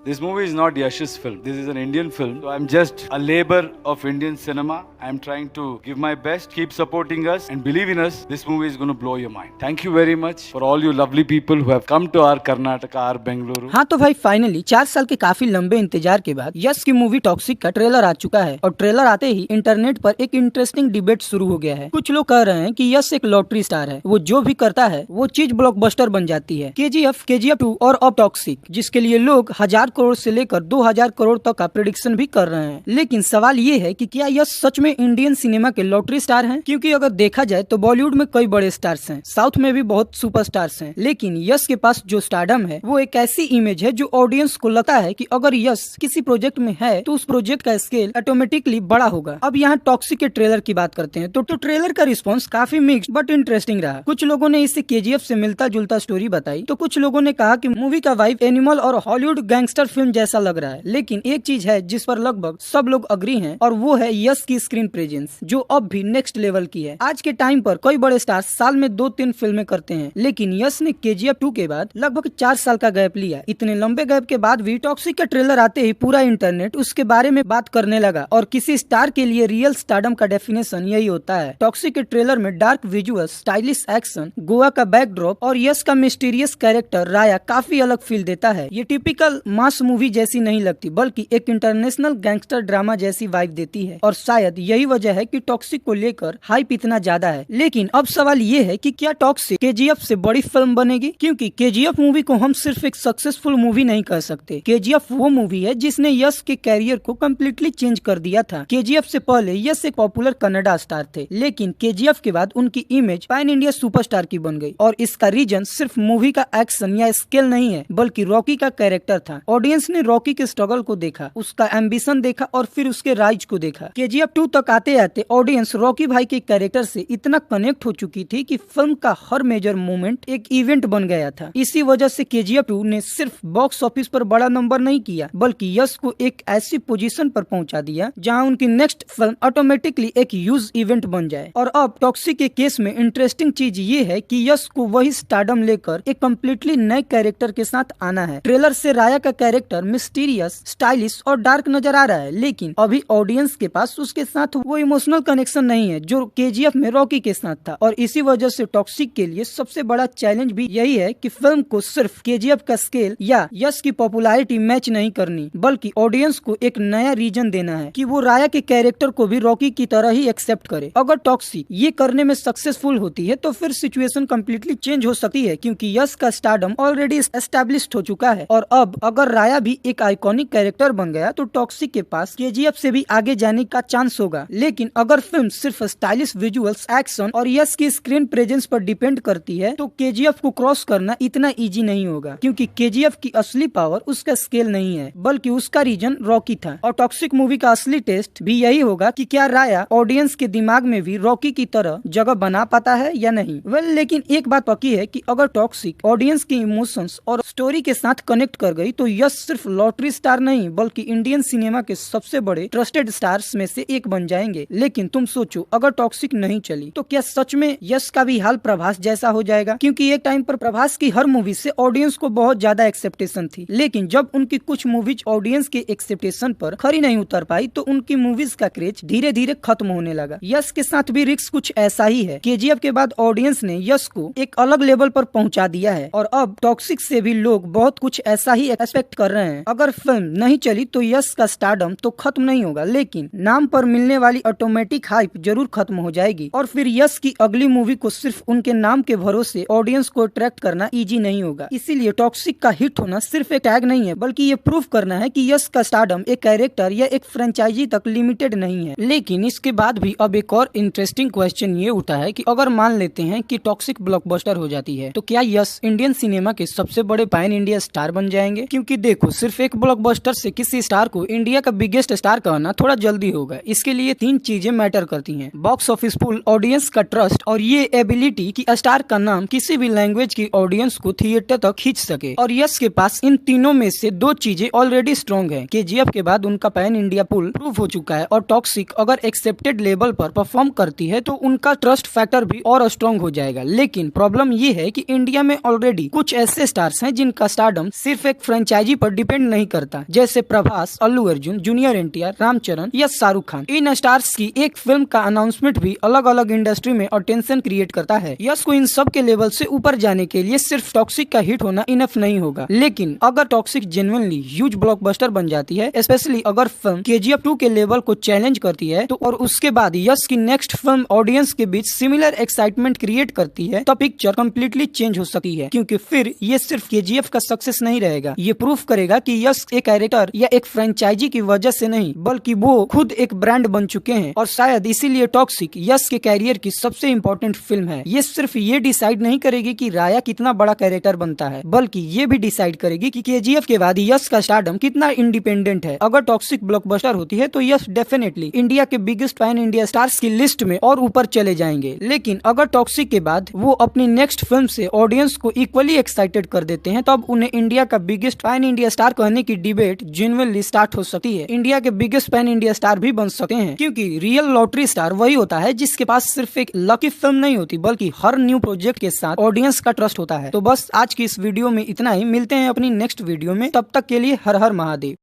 This movie is not Yash's film. This is an Indian film. So I'm just a labor of Indian cinema. I'm trying to give my best. Keep supporting us and believe in us. This movie is going to blow your mind. Thank you very much for all you lovely people who have come to our Karnataka, our Bengaluru. हाँ तो भाई finally 4 साल के काफी लंबे इंतजार के बाद यश की मूवी टॉक्सिक का ट्रेलर आ चुका है और ट्रेलर आते ही इंटरनेट पर एक इंटरेस्टिंग डिबेट शुरू हो गया है। कुछ लोग कह रहे हैं कि यश एक लॉटरी स्टार है, वो जो भी करता है वो चीज ब्लॉकबस्टर बन जाती है। KGF, KGF 2 और अब टॉक्सिक, जिसके लिए लोग 1000 करोड़ से लेकर 2000 करोड़ तक का प्रेडिक्शन भी कर रहे हैं। लेकिन सवाल ये है कि क्या यश सच में इंडियन सिनेमा के लॉटरी स्टार हैं? क्योंकि अगर देखा जाए तो बॉलीवुड में कई बड़े स्टार्स हैं, साउथ में भी बहुत सुपरस्टार्स हैं, लेकिन यश के पास जो स्टारडम है वो एक ऐसी इमेज है जो ऑडियंस को लगता है कि अगर यश किसी प्रोजेक्ट में है तो उस प्रोजेक्ट का स्केल ऑटोमेटिकली बड़ा होगा। अब यहाँ टॉक्सिक के ट्रेलर की बात करते हैं तो ट्रेलर का रिस्पॉन्स काफी मिक्स्ड बट इंटरेस्टिंग रहा। कुछ लोगों ने इसे KGF से मिलता जुलता स्टोरी बताई तो कुछ लोगों ने कहा कि मूवी का वाइब एनिमल और हॉलीवुड गैंगस्टर फिल्म जैसा लग रहा है। लेकिन एक चीज है जिस पर लगभग सब लोग अग्री हैं और वो है यश की स्क्रीन प्रेजेंस, जो अब भी नेक्स्ट लेवल की है। आज के टाइम पर कई बड़े स्टार साल में 2-3 फिल्में करते हैं, लेकिन यश ने KGF 2 के बाद लगभग 4 साल का गैप लिया। इतने लंबे गैप के बाद भी टॉक्सिक का ट्रेलर आते ही पूरा इंटरनेट उसके बारे में बात करने लगा और किसी स्टार के लिए रियल स्टारडम का डेफिनेशन यही होता है। टॉक्सिक के ट्रेलर में dark visuals, stylish action, Goa का बैकड्रॉप और यश का मिस्टीरियस कैरेक्टर राया काफी अलग फील देता है। ये टिपिकल मास मूवी जैसी नहीं लगती बल्कि एक इंटरनेशनल गैंगस्टर ड्रामा जैसी वाइब देती है और शायद यही वजह है कि टॉक्सिक को लेकर हाइप इतना ज्यादा है। लेकिन अब सवाल ये है कि क्या टॉक्सिक KGF से बड़ी फिल्म बनेगी? क्योंकि KGF मूवी को हम सिर्फ एक सक्सेसफुल मूवी नहीं कह सकते। KGF वो मूवी है जिसने यश के कैरियर को कम्प्लीटली चेंज कर दिया था। KGF से पहले यश एक पॉपुलर कन्नड़ा स्टार थे, लेकिन KGF के बाद उनकी इमेज पैन इंडिया सुपरस्टार की बन गई और इसका रीजन सिर्फ मूवी का एक्शन या स्केल नहीं है बल्कि रॉकी का कैरेक्टर था। ऑडियंस ने रॉकी के स्ट्रगल को देखा, उसका एम्बिशन देखा और फिर उसके राइज को देखा। KGF 2 तक आते आते ऑडियंस रॉकी भाई के कैरेक्टर से इतना कनेक्ट हो चुकी थी कि फिल्म का हर मेजर मोमेंट एक इवेंट बन गया था। इसी वजह से KGF 2 ने सिर्फ बॉक्स ऑफिस पर बड़ा नंबर नहीं किया बल्कि यश को एक ऐसी पोजीशन पर पहुंचा दिया जहां उनकी नेक्स्ट फिल्म ऑटोमेटिकली एक ह्यूज इवेंट बन जाए। और अब टॉक्सिक के केस में इंटरेस्टिंग चीज ये है कि यश को वही स्टारडम लेकर एक कम्प्लीटली नए कैरेक्टर के साथ आना है। ट्रेलर से राया का कैरेक्टर मिस्टीरियस, स्टाइलिश और डार्क नजर आ रहा है, लेकिन अभी ऑडियंस के पास उसके साथ वो इमोशनल कनेक्शन नहीं है जो KGF में रॉकी के साथ था। और इसी वजह से टॉक्सिक के लिए सबसे बड़ा चैलेंज भी यही है कि फिल्म को सिर्फ KGF का स्केल या यश की पॉपुलैरिटी मैच नहीं करनी बल्कि ऑडियंस को एक नया रीजन देना है कि वो राया के कैरेक्टर को भी रॉकी की तरह ही एक्सेप्ट करे। अगर टॉक्सिक ये करने में सक्सेसफुल होती है तो फिर सिचुएशन कम्प्लीटली चेंज हो सकती है, क्योंकि यश का स्टारडम ऑलरेडी एस्टेब्लिश्ड हो चुका है और अब अगर राया भी एक आइकॉनिक कैरेक्टर बन गया तो टॉक्सिक के पास KGF से भी आगे जाने का चांस होगा। लेकिन अगर फिल्म सिर्फ स्टाइलिश विजुअल्स, एक्शन और यश की स्क्रीन प्रेजेंस पर डिपेंड करती है तो KGF को क्रॉस करना इतना इजी नहीं होगा, क्योंकि KGF की असली पावर उसका स्केल नहीं है बल्कि उसका रीजन रॉकी था। और टॉक्सिक मूवी का असली टेस्ट भी यही होगा कि क्या राया ऑडियंस के दिमाग में भी रॉकी की तरह जगह बना पाता है या नहीं। लेकिन एक बात पक्की है कि अगर टॉक्सिक ऑडियंस के इमोशंस और स्टोरी के साथ कनेक्ट कर गई तो यश सिर्फ लॉटरी स्टार नहीं बल्कि इंडियन सिनेमा के सबसे बड़े ट्रस्टेड स्टार्स में से एक बन जाएंगे। लेकिन तुम सोचो, अगर टॉक्सिक नहीं चली तो क्या सच में यश का भी हाल प्रभास जैसा हो जाएगा? क्योंकि एक टाइम पर प्रभास की हर मूवी से ऑडियंस को बहुत ज्यादा एक्सेप्टेशन थी, लेकिन जब उनकी कुछ मूवीज ऑडियंस के एक्सेप्टेशन पर खरी नहीं उतर पाई तो उनकी मूवीज का क्रेज धीरे धीरे खत्म होने लगा। यश के साथ भी रिस्क कुछ ऐसा ही है। KGF के बाद ऑडियंस ने यश को एक अलग लेवल पर पहुंचा दिया है और अब टॉक्सिक से भी लोग बहुत कुछ ऐसा ही एक्सपेक्ट कर रहे हैं। अगर फिल्म नहीं चली तो यश का स्टारडम तो खत्म नहीं होगा, लेकिन नाम पर मिलने वाली ऑटोमेटिक हाइप जरूर खत्म हो जाएगी और फिर यश की अगली मूवी को सिर्फ उनके नाम के भरोसे ऑडियंस को अट्रैक्ट करना इजी नहीं होगा। इसीलिए टॉक्सिक का हिट होना सिर्फ एक टैग नहीं है बल्कि ये प्रूफ करना है कि यश का स्टारडम एक कैरेक्टर या एक फ्रेंचाइजी तक लिमिटेड नहीं है। लेकिन इसके बाद भी अब एक और इंटरेस्टिंग क्वेश्चन ये उठा है कि अगर मान लेते हैं कि टॉक्सिक ब्लॉकबस्टर हो जाती है तो क्या यश इंडियन सिनेमा के सबसे बड़े पैन इंडिया स्टार बन जाएंगे? क्योंकि देखो, सिर्फ एक ब्लॉकबस्टर से किसी स्टार को इंडिया का बिगेस्ट स्टार कहना थोड़ा जल्दी होगा। इसके लिए 3 चीजें मैटर करती हैं: बॉक्स ऑफिस पुल, ऑडियंस का ट्रस्ट और ये एबिलिटी कि स्टार का नाम किसी भी लैंग्वेज की ऑडियंस को थिएटर तक खींच सके। और यश के पास इन तीनों में से 2 चीजें ऑलरेडी स्ट्रॉन्ग है। KGF के बाद उनका पैन इंडिया पुल प्रूफ हो चुका है और टॉक्सिक अगर एक्सेप्टेड लेवल पर परफॉर्म करती है तो उनका ट्रस्ट फैक्टर भी और स्ट्रॉन्ग हो जाएगा। लेकिन प्रॉब्लम ये है कि इंडिया में ऑलरेडी कुछ ऐसे स्टार्स हैं जिनका स्टारडम सिर्फ एक फ्रेंचाइजी फ्रेंचाइजी पर डिपेंड नहीं करता, जैसे प्रभास, अल्लू अर्जुन, जूनियर एनटीआर, रामचरण या शाहरुख खान। इन स्टार्स की एक फिल्म का अनाउंसमेंट भी अलग अलग इंडस्ट्री में अटेंशन क्रिएट करता है। यश को इन सब के लेवल से ऊपर जाने के लिए सिर्फ टॉक्सिक का हिट होना इनफ नहीं होगा, लेकिन अगर टॉक्सिक जेन्युइनली ह्यूज ब्लॉकबस्टर बन जाती है, स्पेशली अगर फिल्म KGF 2 के लेवल को चैलेंज करती है तो, और उसके बाद यश की नेक्स्ट फिल्म ऑडियंस के बीच सिमिलर एक्साइटमेंट क्रिएट करती है, तो पिक्चर कम्प्लीटली चेंज हो सकती है। क्योंकि फिर ये सिर्फ KGF का सक्सेस नहीं रहेगा, ये प्रूफ करेगा कि यश एक कैरेक्टर या एक फ्रेंचाइजी की वजह से नहीं, बल्कि वो खुद एक ब्रांड बन चुके हैं। और शायद इसीलिए टॉक्सिक यश के कैरियर की सबसे इम्पोर्टेंट फिल्म है। ये सिर्फ ये डिसाइड नहीं करेगी कि राया कितना बड़ा कैरेक्टर बनता है, बल्कि ये भी डिसाइड करेगी कि KGF के बाद यश का स्टारडम कितना इंडिपेंडेंट है। अगर टॉक्सिक ब्लॉकबस्टर होती है तो यश डेफिनेटली इंडिया के बिगेस्ट पैन इंडिया स्टार्स की लिस्ट में और ऊपर चले जाएंगे। लेकिन अगर टॉक्सिक के बाद वो अपनी नेक्स्ट फिल्म से ऑडियंस को इक्वली एक्साइटेड कर देते हैं, तब उन्हें इंडिया का बिगेस्ट पैन इंडिया स्टार कहने की डिबेट जेन्युइनली स्टार्ट हो सकती है। इंडिया के बिगेस्ट पैन इंडिया स्टार भी बन सकते हैं, क्योंकि रियल लॉटरी स्टार वही होता है जिसके पास सिर्फ एक लकी फिल्म नहीं होती, बल्कि हर न्यू प्रोजेक्ट के साथ ऑडियंस का ट्रस्ट होता है। तो बस आज की इस वीडियो में इतना ही, मिलते हैं अपनी नेक्स्ट वीडियो में, तब तक के लिए हर हर महादेव।